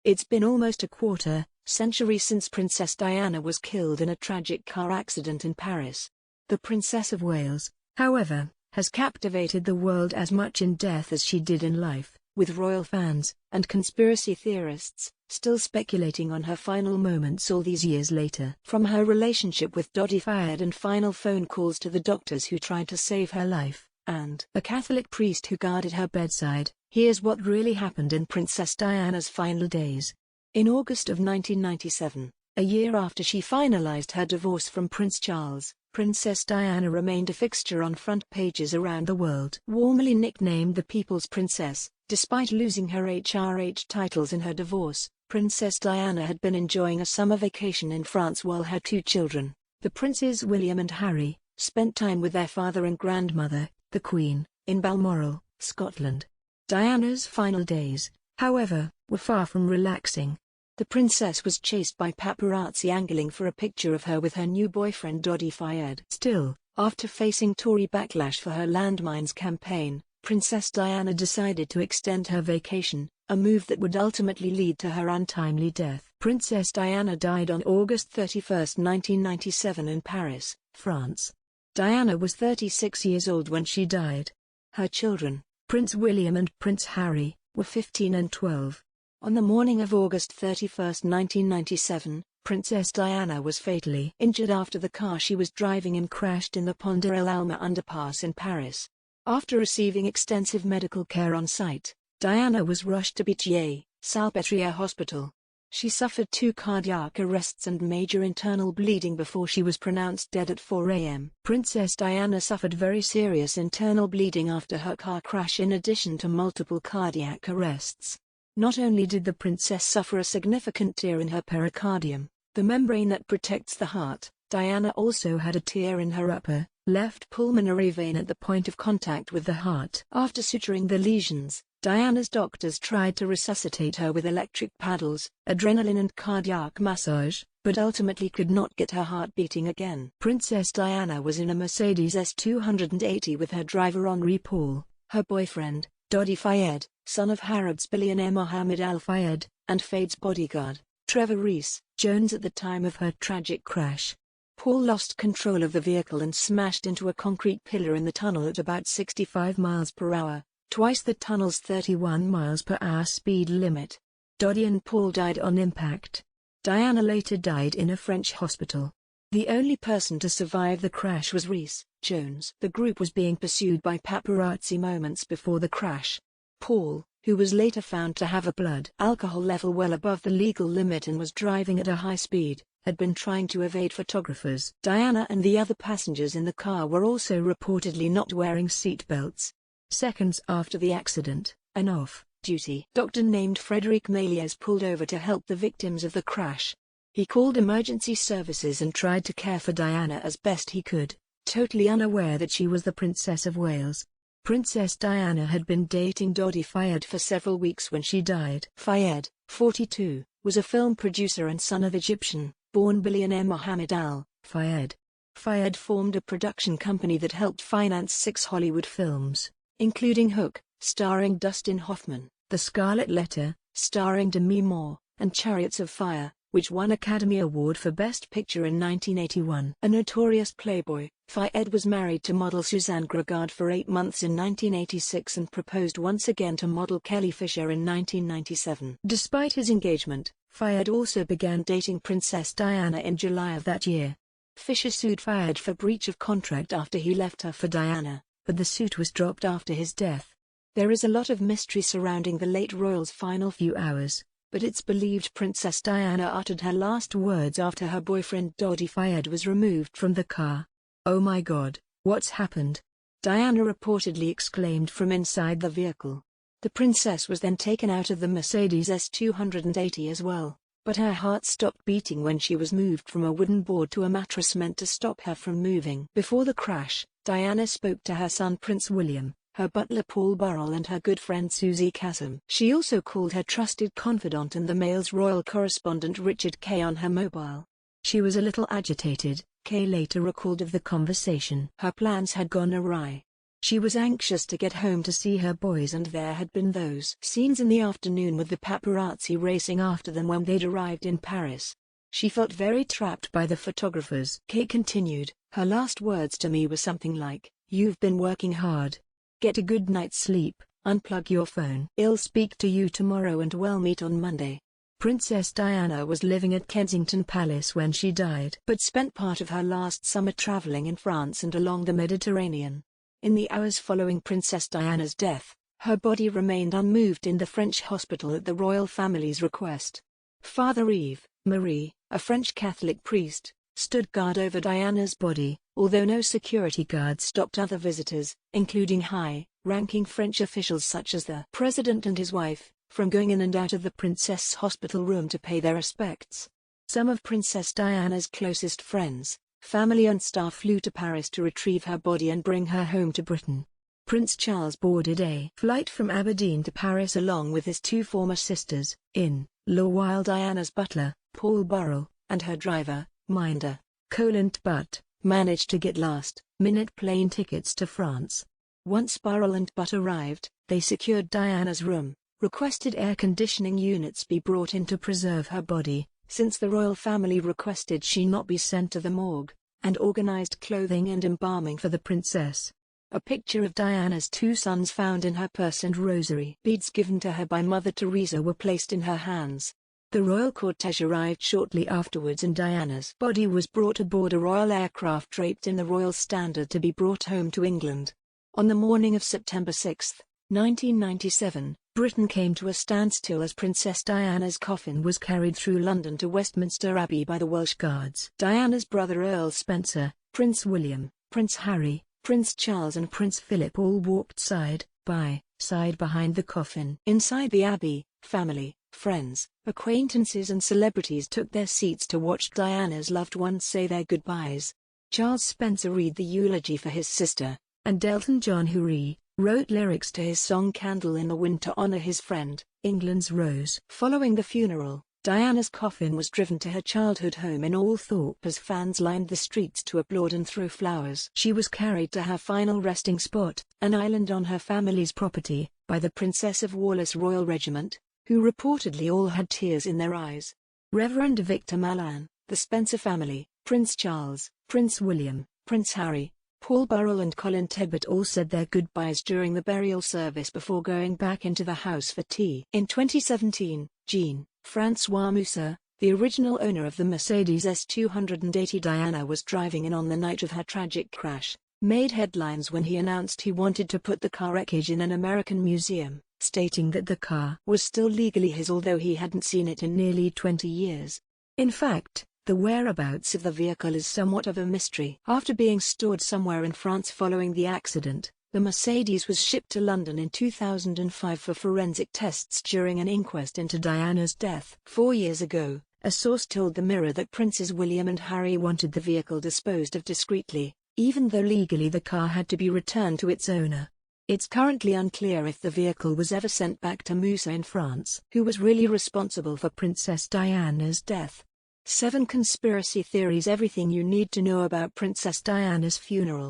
It's been almost a quarter century since Princess Diana was killed in a tragic car accident in Paris. The Princess of Wales, however, has captivated the world as much in death as she did in life, with royal fans and conspiracy theorists still speculating on her final moments all these years later. From her relationship with Dodi Fayed and final phone calls to the doctors who tried to save her life, and a Catholic priest who guarded her bedside, here's what really happened in Princess Diana's final days. In August of 1997, a year after she finalized her divorce from Prince Charles, Princess Diana remained a fixture on front pages around the world. Warmly nicknamed the People's Princess, despite losing her HRH titles in her divorce, Princess Diana had been enjoying a summer vacation in France while her two children, the Princes William and Harry, spent time with their father and grandmother, the Queen, in Balmoral, Scotland. Diana's final days, however, were far from relaxing. The princess was chased by paparazzi angling for a picture of her with her new boyfriend Dodi Fayed. Still, after facing Tory backlash for her landmines campaign, Princess Diana decided to extend her vacation, a move that would ultimately lead to her untimely death. Princess Diana died on August 31, 1997 in Paris, France. Diana was 36 years old when she died. Her children, Prince William and Prince Harry, were 15 and 12. On the morning of August 31, 1997, Princess Diana was fatally injured after the car she was driving in crashed in the Pont de l'Alma underpass in Paris. After receiving extensive medical care on site, Diana was rushed to Pitié-Salpêtrière Hospital. She suffered 2 cardiac arrests and major internal bleeding before she was pronounced dead at 4 a.m. Princess Diana suffered very serious internal bleeding after her car crash in addition to multiple cardiac arrests. Not only did the princess suffer a significant tear in her pericardium, the membrane that protects the heart, Diana also had a tear in her upper, left pulmonary vein at the point of contact with the heart. After suturing the lesions, Diana's doctors tried to resuscitate her with electric paddles, adrenaline and cardiac massage, but ultimately could not get her heart beating again. Princess Diana was in a Mercedes S280 with her driver Henri Paul, her boyfriend, Dodi Fayed, son of Harrods billionaire Mohammed Al Fayed, and Fayed's bodyguard, Trevor Rees Jones at the time of her tragic crash. Paul lost control of the vehicle and smashed into a concrete pillar in the tunnel at about 65 miles per hour, twice the tunnel's 31 miles per hour speed limit. Dodi and Paul died on impact. Diana later died in a French hospital. The only person to survive the crash was Rees Jones. The group was being pursued by paparazzi moments before the crash. Paul, who was later found to have a blood alcohol level well above the legal limit and was driving at a high speed, had been trying to evade photographers. Diana and the other passengers in the car were also reportedly not wearing seat belts. Seconds after the accident, an off-duty doctor named Frédéric Méliès pulled over to help the victims of the crash. He called emergency services and tried to care for Diana as best he could, totally unaware that she was the Princess of Wales. Princess Diana had been dating Dodi Fayed for several weeks when she died. Fayed, 42, was a film producer and son of Egyptian-born billionaire Mohammed Al Fayed. Fayed formed a production company that helped finance 6 Hollywood films, including Hook, starring Dustin Hoffman, The Scarlet Letter, starring Demi Moore, and Chariots of Fire, which won Academy Award for Best Picture in 1981. A notorious playboy, Fayed was married to model Suzanne Gregard for 8 months in 1986 and proposed once again to model Kelly Fisher in 1997. Despite his engagement, Fayed also began dating Princess Diana in July of that year. Fisher sued Fayed for breach of contract after he left her for Diana, but the suit was dropped after his death. There is a lot of mystery surrounding the late royal's final few hours, but it's believed Princess Diana uttered her last words after her boyfriend Dodi Fayed was removed from the car. "Oh my God, what's happened?" Diana reportedly exclaimed from inside the vehicle. The princess was then taken out of the Mercedes S280 as well, but her heart stopped beating when she was moved from a wooden board to a mattress meant to stop her from moving. Before the crash, Diana spoke to her son Prince William, her butler Paul Burrell and her good friend Susie Kassam. She also called her trusted confidant and the Mail's royal correspondent Richard Kay on her mobile. She was a little agitated, Kay later recalled of the conversation. Her plans had gone awry. She was anxious to get home to see her boys, and there had been those scenes in the afternoon with the paparazzi racing after them when they'd arrived in Paris. She felt very trapped by the photographers. Kate continued, her last words to me were something like, "You've been working hard. Get a good night's sleep, unplug your phone. I'll speak to you tomorrow and we'll meet on Monday." Princess Diana was living at Kensington Palace when she died, but spent part of her last summer traveling in France and along the Mediterranean. In the hours following Princess Diana's death, her body remained unmoved in the French hospital at the royal family's request. Father Yves Marie, a French Catholic priest, stood guard over Diana's body, although no security guards stopped other visitors, including high-ranking French officials such as the president and his wife, from going in and out of the princess' hospital room to pay their respects. Some of Princess Diana's closest friends, family and staff flew to Paris to retrieve her body and bring her home to Britain. Prince Charles boarded a flight from Aberdeen to Paris along with his two former sisters-in-law, while Diana's butler, Paul Burrell, and her driver, Minder Colent Butt, managed to get last-minute plane tickets to France. Once Burrell and Butt arrived, they secured Diana's room, requested air conditioning units be brought in to preserve her body, since the royal family requested she not be sent to the morgue, and organized clothing and embalming for the princess. A picture of Diana's two sons found in her purse and rosary beads given to her by Mother Teresa were placed in her hands. The royal cortege arrived shortly afterwards and Diana's body was brought aboard a royal aircraft draped in the royal standard to be brought home to England. On the morning of September 6, 1997, Britain came to a standstill as Princess Diana's coffin was carried through London to Westminster Abbey by the Welsh Guards. Diana's brother Earl Spencer, Prince William, Prince Harry, Prince Charles and Prince Philip all walked side by side behind the coffin. Inside the Abbey, family, friends, acquaintances and celebrities took their seats to watch Diana's loved ones say their goodbyes. Charles Spencer read the eulogy for his sister, and Elton John, who wrote lyrics to his song Candle in the Wind to honor his friend, England's Rose. Following the funeral, Diana's coffin was driven to her childhood home in Althorpe as fans lined the streets to applaud and throw flowers. She was carried to her final resting spot, an island on her family's property, by the Princess of Wales Royal Regiment, who reportedly all had tears in their eyes. Reverend Victor Malan, the Spencer family, Prince Charles, Prince William, Prince Harry, Paul Burrell and Colin Tebbett all said their goodbyes during the burial service before going back into the house for tea. In 2017, Jean-François Moussa, the original owner of the Mercedes S280 Diana was driving in on the night of her tragic crash, made headlines when he announced he wanted to put the car wreckage in an American museum, stating that the car was still legally his although he hadn't seen it in nearly 20 years. In fact, the whereabouts of the vehicle is somewhat of a mystery. After being stored somewhere in France following the accident, the Mercedes was shipped to London in 2005 for forensic tests during an inquest into Diana's death. 4 years ago, a source told the Mirror that Princes William and Harry wanted the vehicle disposed of discreetly, even though legally the car had to be returned to its owner. It's currently unclear if the vehicle was ever sent back to Moussa in France, who was really responsible for Princess Diana's death. 7 Conspiracy Theories. Everything you need to know about Princess Diana's funeral.